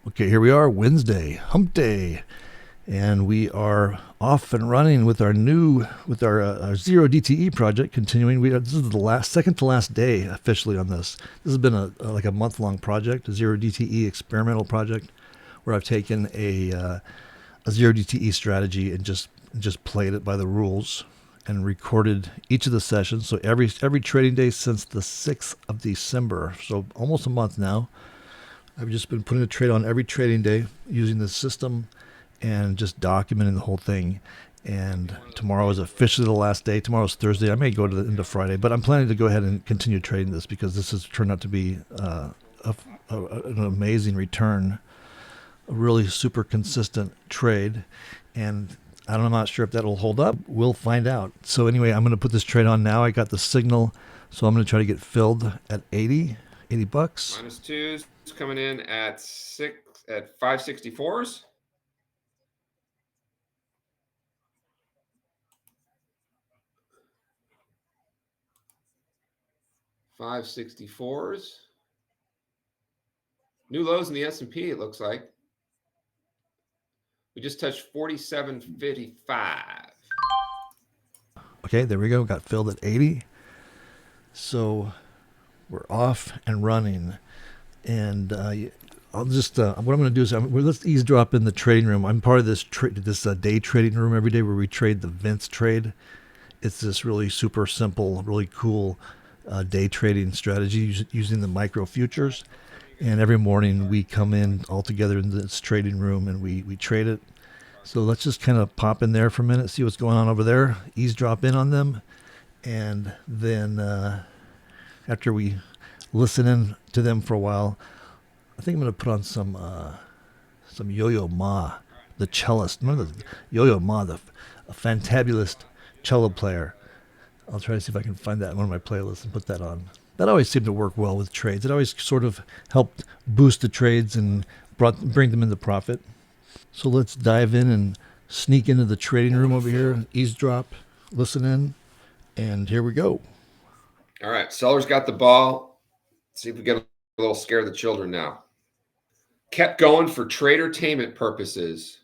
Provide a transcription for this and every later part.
Okay, here we are, Wednesday, hump day, and we are off and running with our zero DTE project. Continuing, this is the second to last day officially on this. This has been like a month long project, a zero DTE experimental project, where I've taken a zero DTE strategy and just played it by the rules and recorded each of the sessions. So every trading day since the 6th of December, so almost a month now. I've just been putting a trade on every trading day using the system and just documenting the whole thing. And tomorrow is officially the last day. Tomorrow's Thursday. I may go to the end of Friday, but I'm planning to go ahead and continue trading this because this has turned out to be an amazing return, a really super consistent trade. And I'm not sure if that'll hold up. We'll find out. So anyway, I'm going to put this trade on now. I got the signal, so I'm going to try to get filled at 80 bucks. Minus twos coming in at 564s. $564s. New lows in the S&P, it looks like. We just touched 47.55. Okay, there we go. Got filled at 80. So we're off and running. And I'll just what I'm going to do is let's eavesdrop in the trading room. I'm part of this day trading room every day where we trade the Vince trade. It's this really super simple, really cool day trading strategy using the micro futures. And every morning we come in all together in this trading room and we trade it. So let's just kind of pop in there for a minute, see what's going on over there, eavesdrop in on them, and then after we listen in to them for a while, I think I'm going to put on some Yo-Yo Ma, the cellist. Remember the Yo-Yo Ma, a fantabulous cello player. I'll try to see if I can find that in one of my playlists and put that on. That always seemed to work well with trades. It always sort of helped boost the trades and bring them into profit. So let's dive in and sneak into the trading room over here, eavesdrop, listen in, and here we go. All right, sellers got the ball. Let's see if we get a little scared of the children now. Kept going for tradertainment purposes.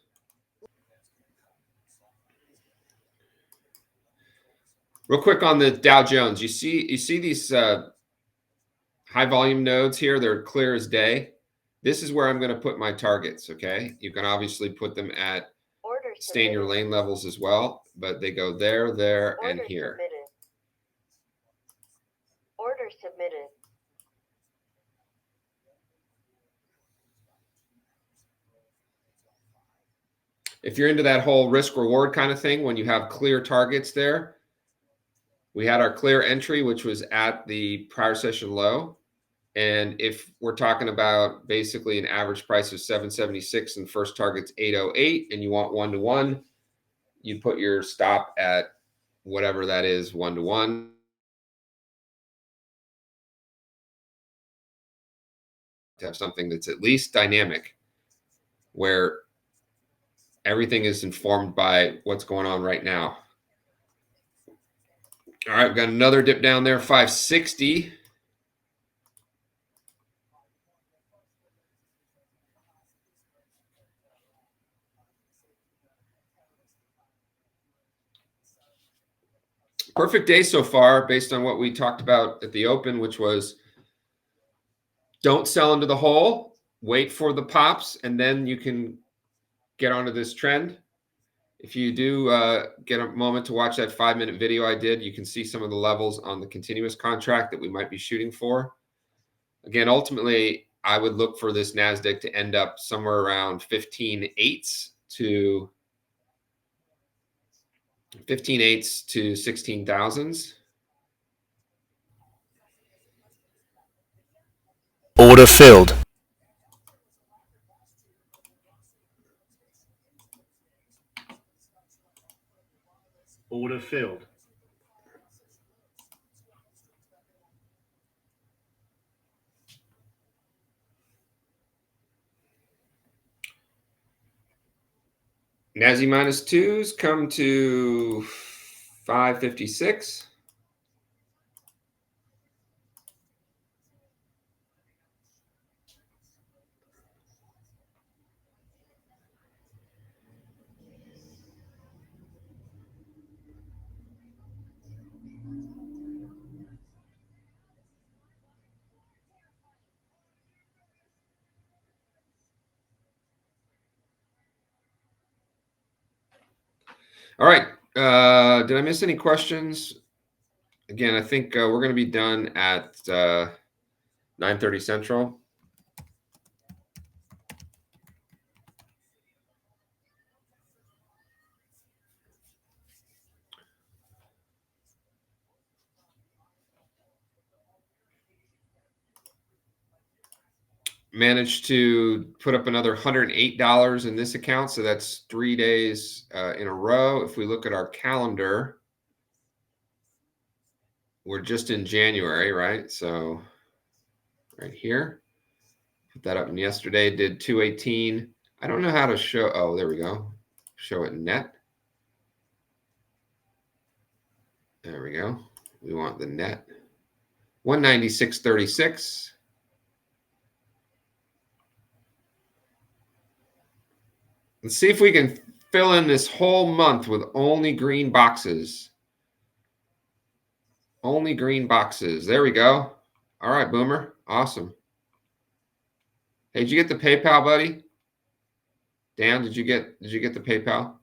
Real quick on the Dow Jones, you see these high volume nodes here. They're clear as day. This is where I'm going to put my targets. Okay, you can obviously put them at stay in your lane levels as well, but they go there, and here. Order submitted. If you're into that whole risk reward kind of thing, when you have clear targets there, we had our clear entry, which was at the prior session low. And if we're talking about basically an average price of 776 and first target's 808, and you want 1-to-1, you put your stop at whatever that is, 1-to-1. To have something that's at least dynamic, where everything is informed by what's going on right now. All right, we've got another dip down there, 560. Perfect day so far based on what we talked about at the open, which was don't sell into the hole, wait for the pops, and then you can get onto this trend. If you do get a moment to watch that 5-minute video I did, you can see some of the levels on the continuous contract that we might be shooting for. Again, ultimately, I would look for this NASDAQ to end up somewhere around 15.8s to 16,000s. Order filled. Order filled. NASI minus twos come to 556. All right. Did I miss any questions? Again, I think we're going to be done at 9:30 Central. Managed to put up another $108 in this account. So that's 3 days in a row. If we look at our calendar, we're just in January, right? So right here, put that up. And yesterday did 218. I don't know how to show. Oh, there we go. Show it net. There we go. We want the net. 196.36. Let's see if we can fill in this whole month with only green boxes. Only green boxes. There we go. All right, Boomer. Awesome. Hey, did you get the PayPal, buddy? Dan, did you get the PayPal?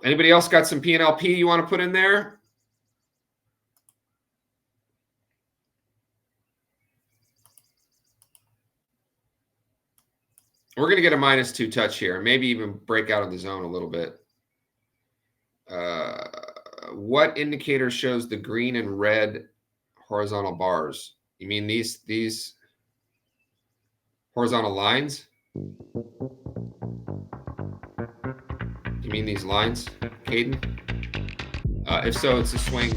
Anybody else got some P&LP you want to put in there? We're going to get a -2 touch here, maybe even break out of the zone a little bit. What indicator shows the green and red horizontal bars? You mean these horizontal lines? You mean these lines, Caden? If so, it's a swing.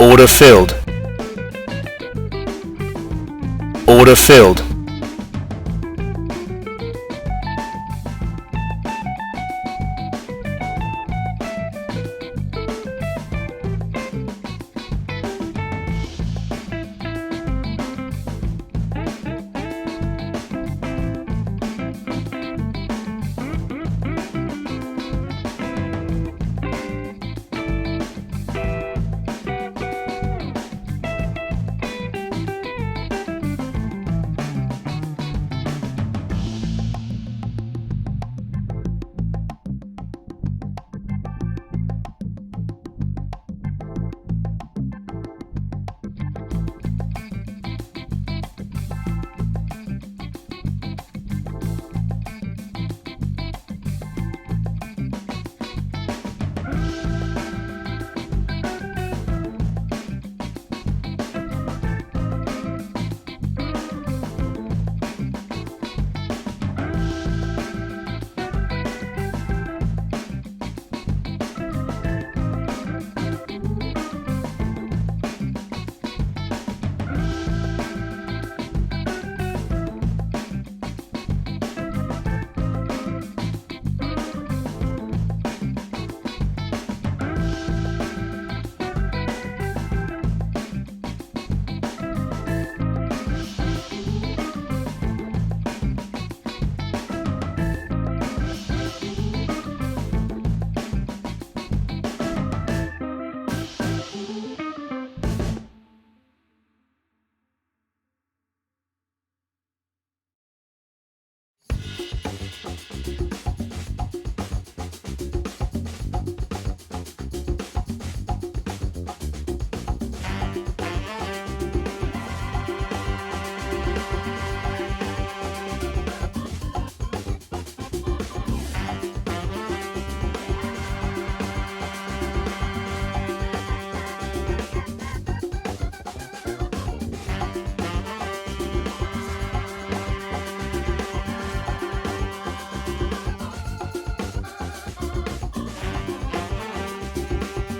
Order filled. Order filled.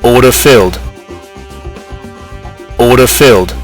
Order filled. Order filled.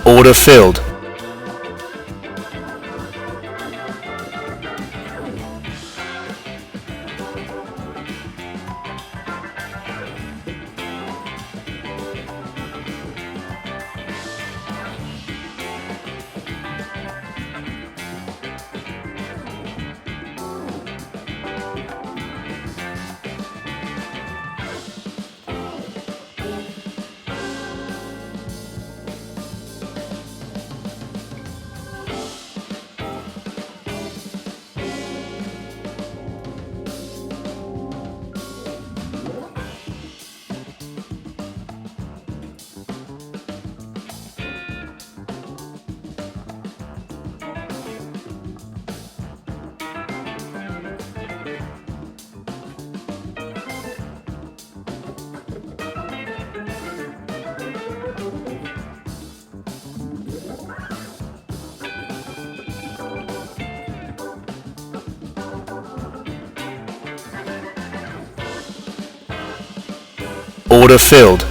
Order filled. Order filled.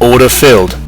Order filled.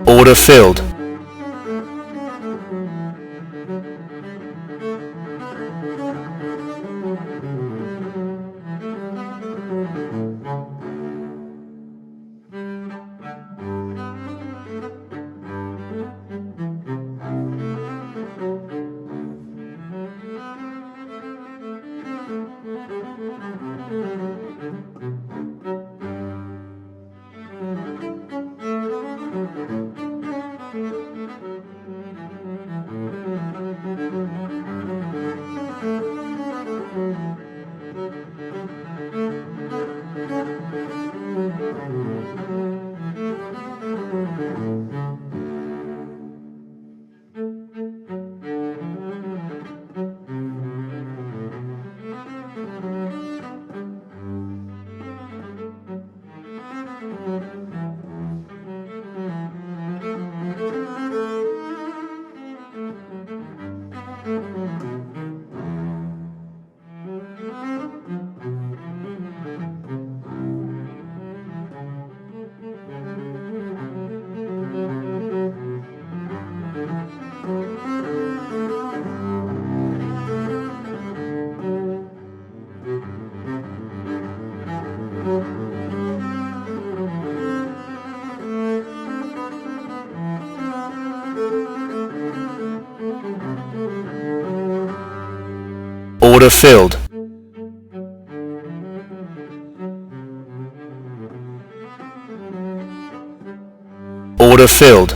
Order filled. Order filled. Order filled.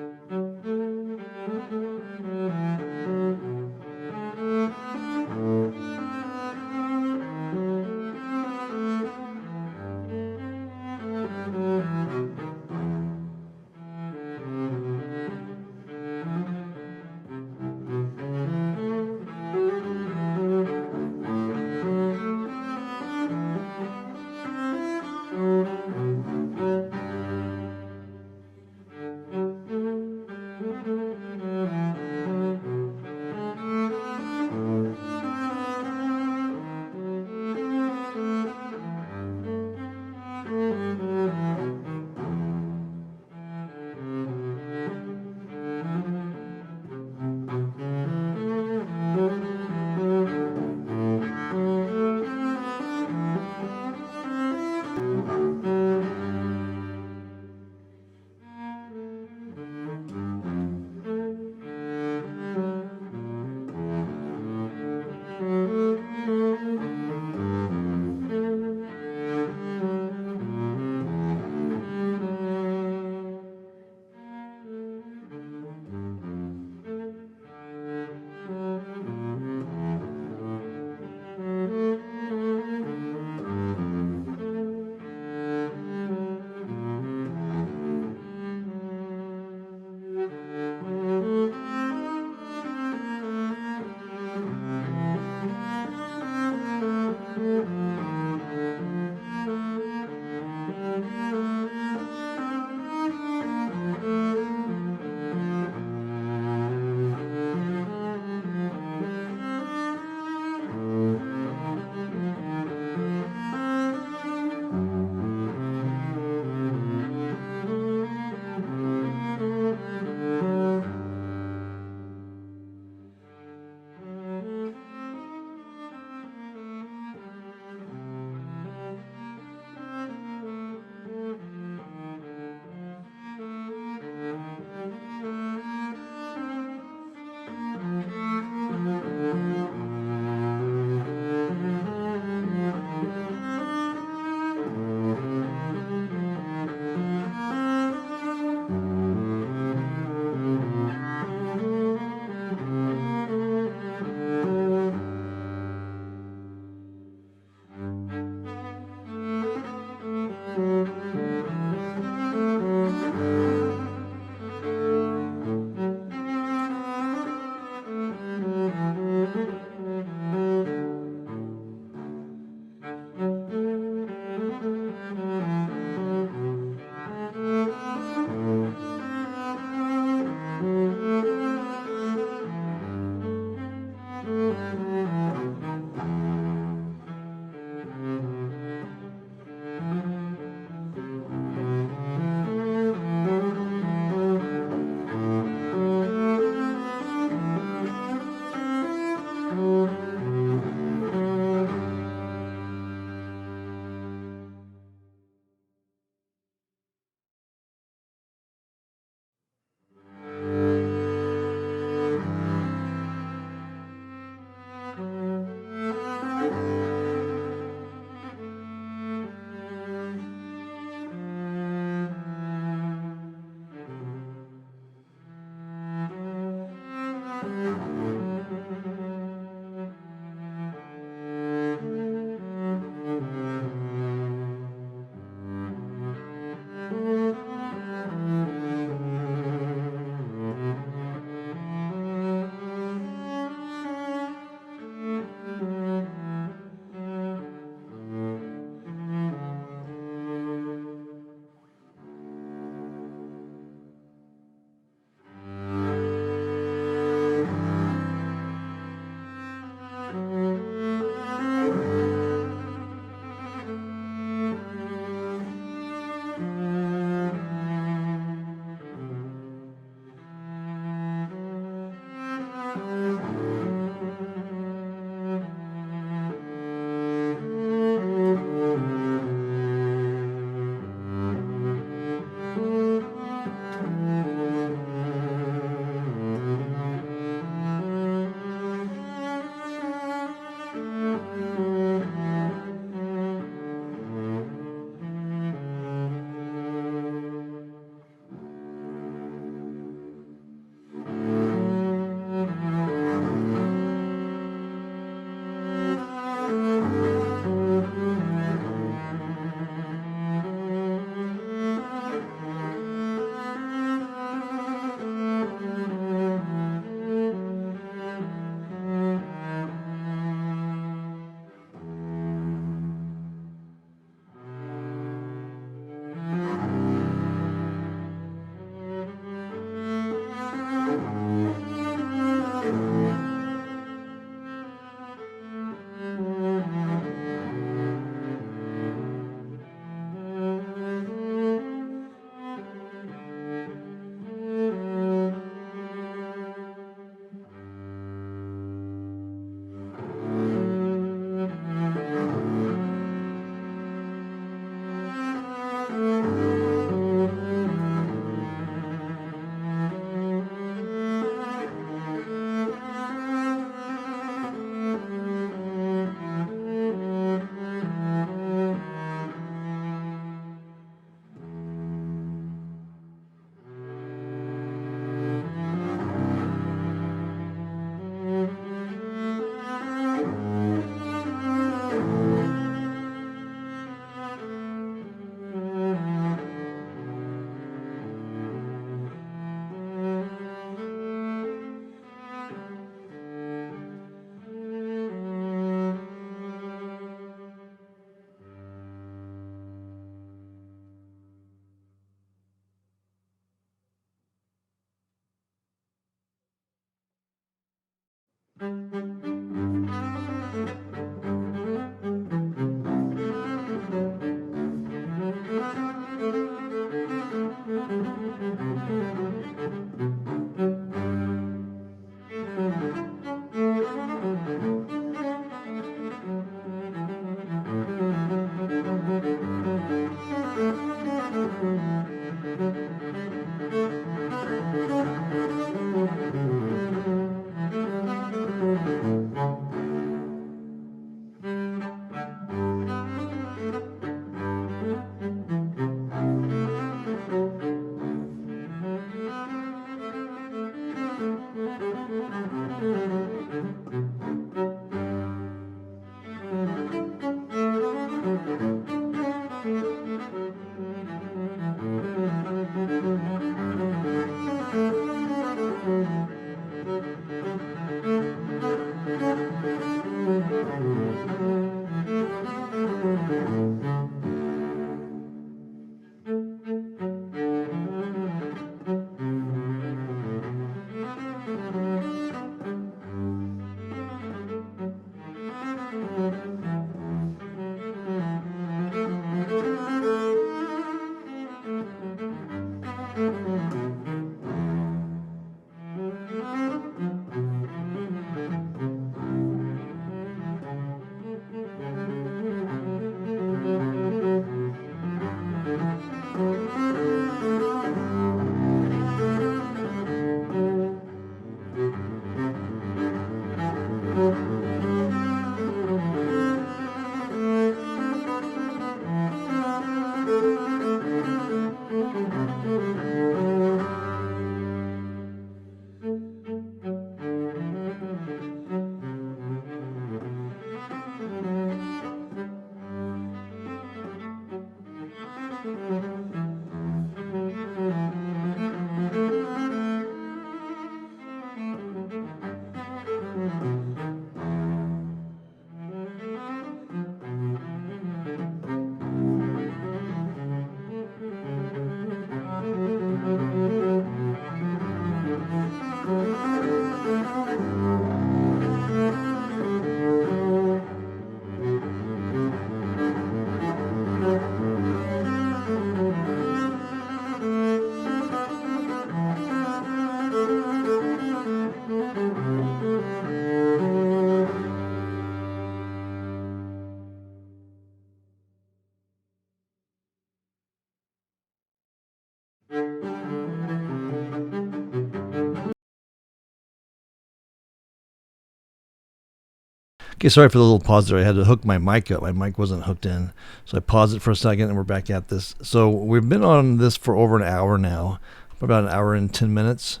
Okay, sorry for the little pause there. I had to hook my mic up. My mic wasn't hooked in. So I paused it for a second and we're back at this. So we've been on this for over an hour now, about an hour and 10 minutes.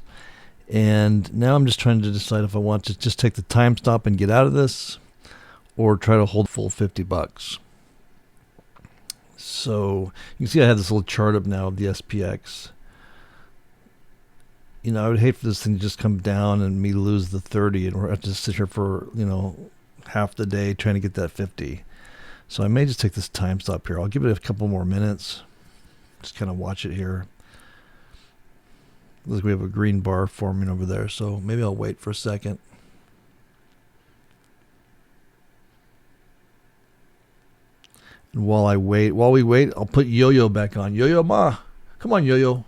And now I'm just trying to decide if I want to just take the time stop and get out of this or try to hold full $50. So you can see I have this little chart up now of the SPX. You know, I would hate for this thing to just come down and me lose the 30 and we're have to sit here for, you know, half the day trying to get that 50. So I may just take this time stop here. I'll give it a couple more minutes. Just kind of watch it here. Looks like we have a green bar forming over there, so maybe I'll wait for a second. And while we wait, I'll put Yo-Yo back on. Yo-Yo Ma. Come on, Yo-Yo.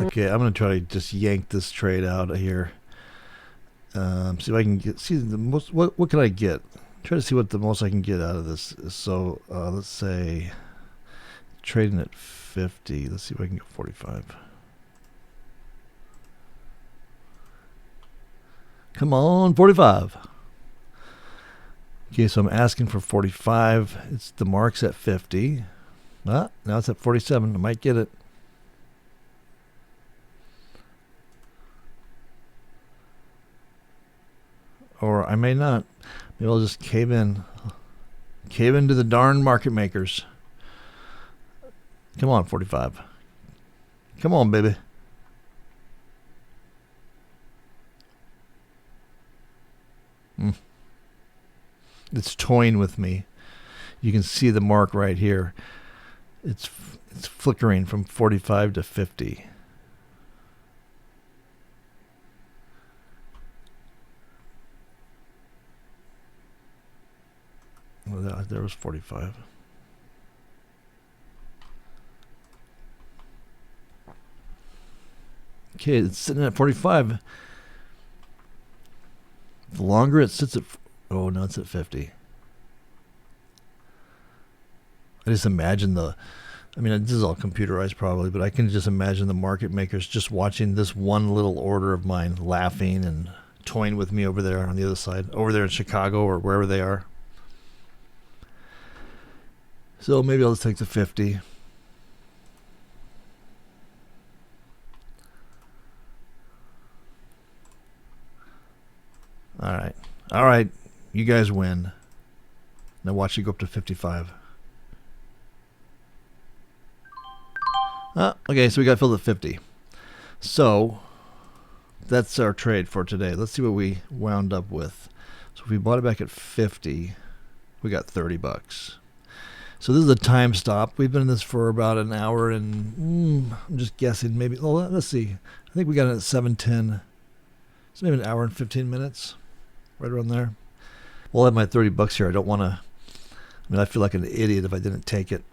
Okay, I'm gonna try to just yank this trade out of here. See if I can get the most. What can I get? Try to see what the most I can get out of this is. So let's say trading at 50. Let's see if I can get 45. Come on, 45. Okay, so I'm asking for 45. It's the mark's at 50. Ah, now it's at 47. I might get it. Or I may not. Maybe I'll just cave in. Cave into the darn market makers. Come on, 45. Come on, baby. It's toying with me. You can see the mark right here. It's flickering from 45 to 50. Well, there was 45. Okay, it's sitting at 45. The longer it sits at... Oh, no, it's at 50. I just imagine I mean, this is all computerized probably, but I can just imagine the market makers just watching this one little order of mine, laughing and toying with me over there on the other side, over there in Chicago or wherever they are. So maybe I'll just take the 50. All right. All right, you guys win. Now watch it go up to 55. Okay, so we got filled at 50. So that's our trade for today. Let's see what we wound up with. So if we bought it back at 50, we got 30 bucks. So this is a time stop. We've been in this for about an hour and I'm just guessing maybe, let's see. I think we got it at 7:10. So maybe an hour and 15 minutes, right around there. We'll have my 30 bucks here. I don't want to, I feel like an idiot if I didn't take it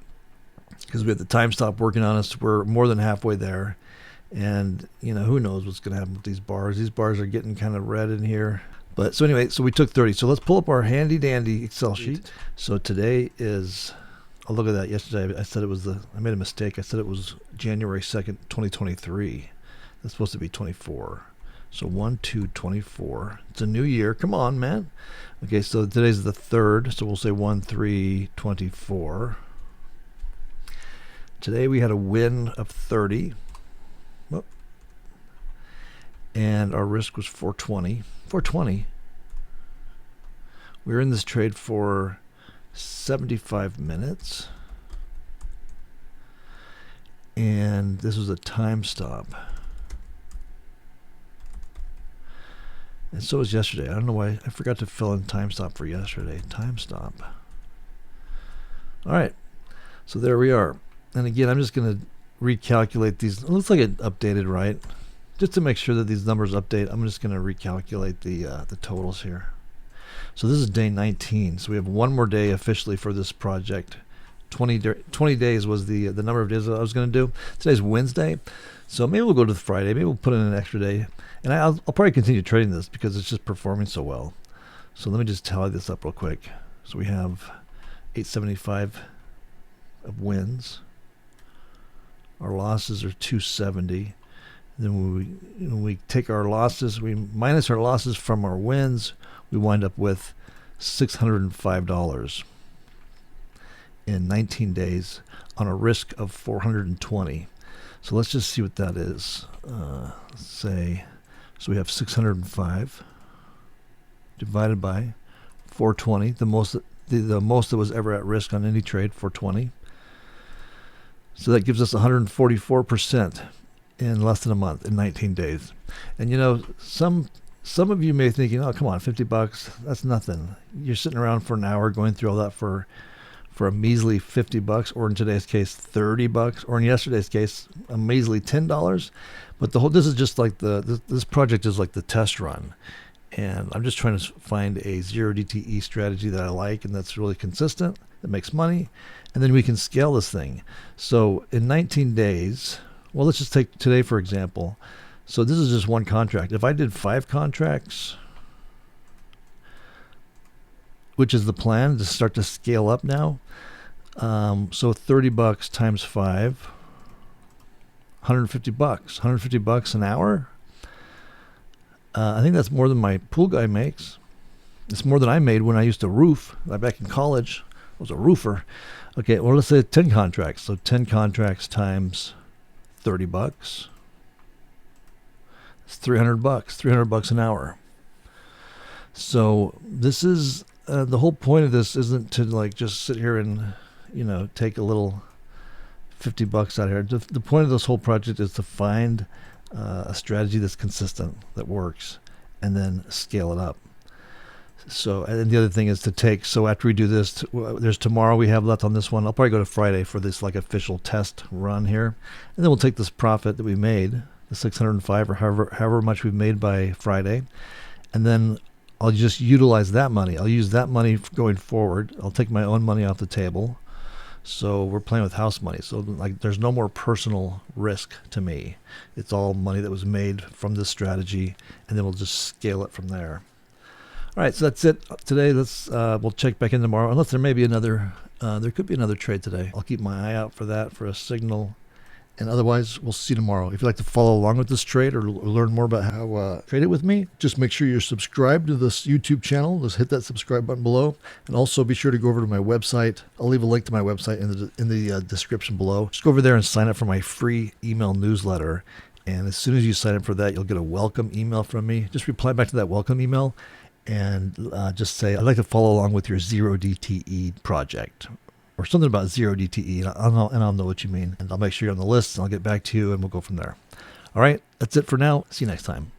because we have the time stop working on us. We're more than halfway there. And, who knows what's going to happen with these bars. These bars are getting kind of red in here. But so anyway, so we took 30. So let's pull up our handy dandy Excel sheet. So today is, look at that. Yesterday I said I made a mistake. I said it was January 2nd, 2023. That's supposed to be 24. So 1/2/24. It's a new year. Come on, man. Okay, so today's the 3rd. So we'll say 1/3/24. Today we had a win of 30. And our risk was 420. 420. We were in this trade for 75 minutes. And this was a time stop. And so was yesterday. I don't know why I forgot to fill in time stop for yesterday. Time stop. All right. So there we are. And again, I'm just going to recalculate these. It looks like it updated right. Just to make sure that these numbers update, I'm just going to recalculate the totals here. So this is day 19. So we have one more day officially for this project. 20 days was the number of days that I was going to do. Today's Wednesday. So maybe we'll go to the Friday. Maybe we'll put in an extra day. And I'll probably continue trading this because it's just performing so well. So let me just tally this up real quick. So we have 875 of wins. Our losses are 270. Then when we take our losses, we minus our losses from our wins, we wind up with $605 in 19 days on a risk of 420. So let's just see what that is. So we have 605 divided by 420, the most that was ever at risk on any trade, 420. So that gives us 144%. In less than a month, in 19 days. And some of you may think, oh, come on, 50 bucks, that's nothing. You're sitting around for an hour going through all that for a measly 50 bucks, or in today's case, 30 bucks, or in yesterday's case, a measly $10. But this is just like this project is like the test run. And I'm just trying to find a 0 DTE strategy that I like and that's really consistent, that makes money, and then we can scale this thing. So in 19 days, well, let's just take today, for example. So this is just one contract. If I did 5 contracts, which is the plan to start to scale up now. So 30 bucks times 5, 150 bucks. 150 bucks an hour. I think that's more than my pool guy makes. It's more than I made when I used to roof. Back in college, I was a roofer. Okay, well, let's say 10 contracts. So 10 contracts times 30 bucks. It's 300 bucks. 300 bucks an hour. So this is the whole point of this isn't to like just sit here and take a little 50 bucks out of here. The point of this whole project is to find a strategy that's consistent, that works, and then scale it up. So, and the other thing is to take, so after we do this, there's tomorrow we have left on this one. I'll probably go to Friday for this like official test run here. And then we'll take this profit that we made, the 605 or however much we've made by Friday. And then I'll just utilize that money. I'll use that money going forward. I'll take my own money off the table. So we're playing with house money. So like there's no more personal risk to me. It's all money that was made from this strategy, and then we'll just scale it from there. All right, so that's it today. We'll check back in tomorrow, unless there may be another. There could be another trade today. I'll keep my eye out for that, for a signal. And otherwise, we'll see you tomorrow. If you'd like to follow along with this trade or learn more about how to trade it with me, just make sure you're subscribed to this YouTube channel. Just hit that subscribe button below. And also be sure to go over to my website. I'll leave a link to my website in the description below. Just go over there and sign up for my free email newsletter. And as soon as you sign up for that, you'll get a welcome email from me. Just reply back to that welcome email. and just say, I'd like to follow along with your 0DTE project, or something about 0DTE, and I'll know what you mean. And I'll make sure you're on the list, and I'll get back to you, and we'll go from there. All right, that's it for now. See you next time.